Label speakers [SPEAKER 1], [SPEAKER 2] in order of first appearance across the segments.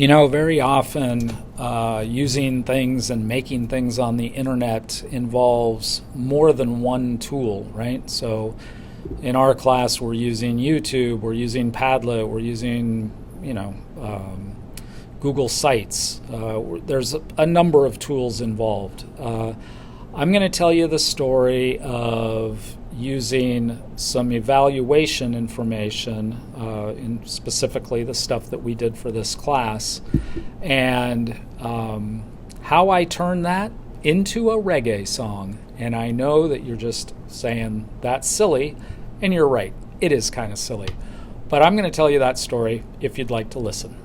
[SPEAKER 1] Very often using things and making things on the internet involves more than one tool, right? So in our class, we're using YouTube, we're using Padlet, we're using, Google Sites. There's a number of tools involved. I'm going to tell you the story of using some evaluation information, in specifically the stuff that we did for this class, and how I turned that into a reggae song. And I know that you're just saying, that's silly, and you're right, it is kind of silly. But I'm going to tell you that story if you'd like to listen.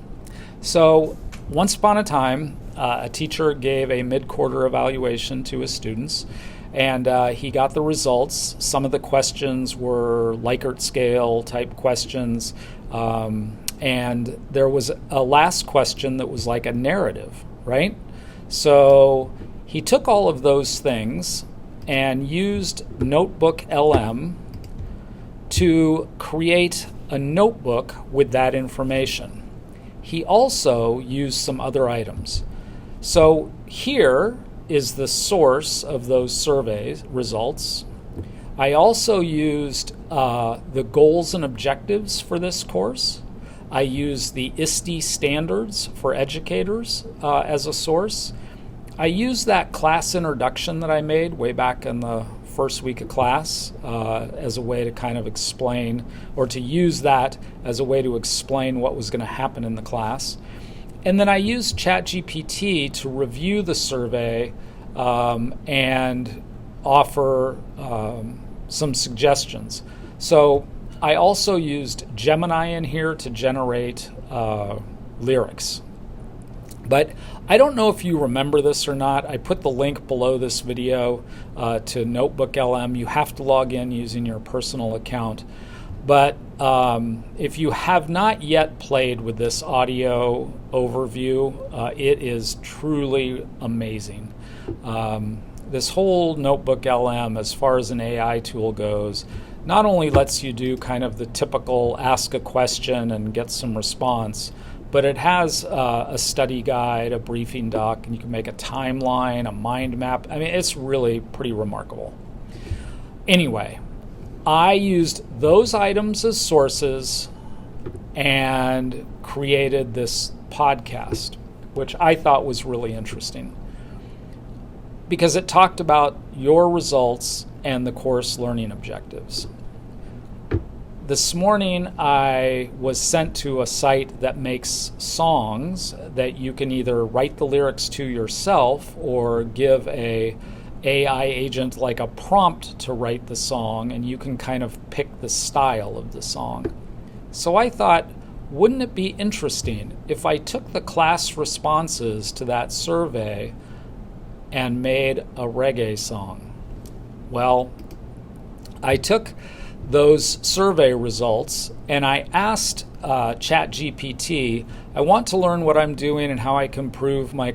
[SPEAKER 1] So, once upon a time, a teacher gave a mid-quarter evaluation to his students, and he got the results. Some of the questions were Likert scale type questions, and there was a last question that was like a narrative, right? So he took all of those things and used Notebook LM to create a notebook with that information. He also used some other items. So here is the source of those survey results. I also used the goals and objectives for this course. I used the ISTE standards for educators as a source. I used that class introduction that I made way back in the first week of class as a way to kind of explain, or to use that as a way to explain what was going to happen in the class. And then I used ChatGPT to review the survey and offer some suggestions. So I also used Gemini in here to generate lyrics. But I don't know if you remember this or not. I put the link below this video to Notebook LM. You have to log in using your personal account. But if you have not yet played with this audio overview, it is truly amazing. This whole Notebook LM, as far as an AI tool goes, not only lets you do kind of the typical ask a question and get some response, but it has a study guide, a briefing doc, and you can make a timeline, a mind map. I mean, it's really pretty remarkable. Anyway, I used those items as sources and created this podcast, which I thought was really interesting because it talked about your results and the course learning objectives. This morning, I was sent to a site that makes songs that you can either write the lyrics to yourself or give a AI agent like a prompt to write the song, and you can kind of pick the style of the song. So I thought, wouldn't it be interesting if I took the class responses to that survey and made a reggae song? Well, I took those survey results and I asked ChatGPT, I want to learn what I'm doing and how I can improve my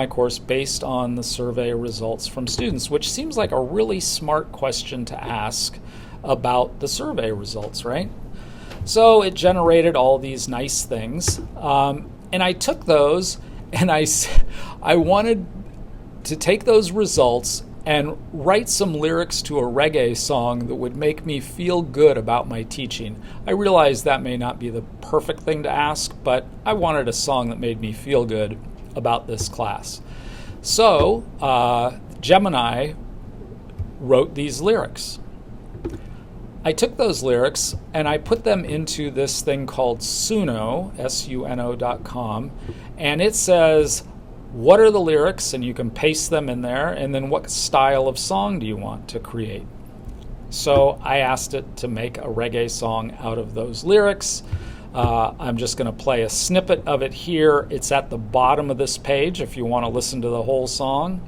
[SPEAKER 1] course based on the survey results from students, which seems like a really smart question to ask about the survey results, right? So it generated all these nice things, and I took those and I wanted to take those results and write some lyrics to a reggae song that would make me feel good about my teaching. I realized that may not be the perfect thing to ask, but I wanted a song that made me feel good about this class. So Gemini wrote these lyrics. I took those lyrics and I put them into this thing called Suno, Suno.com, and it says, what are the lyrics? And you can paste them in there. And then what style of song do you want to create? So I asked it to make a reggae song out of those lyrics. I'm just going to play a snippet of it here. It's at the bottom of this page if you want to listen to the whole song.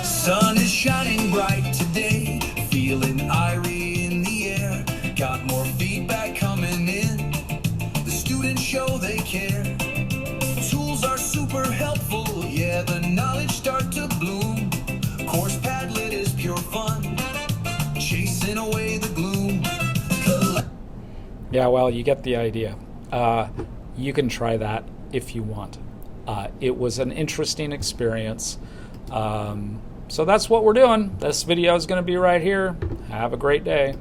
[SPEAKER 2] Sun is shining bright today, feeling irie in the air. Got more feedback coming in, the students show they care. Tools are super helpful, yeah, the knowledge start to bloom. chasing away the gloom.
[SPEAKER 1] Yeah, well, you get the idea. You can try that if you want. It was an interesting experience. So that's what we're doing. This video is going to be right here. Have a great day.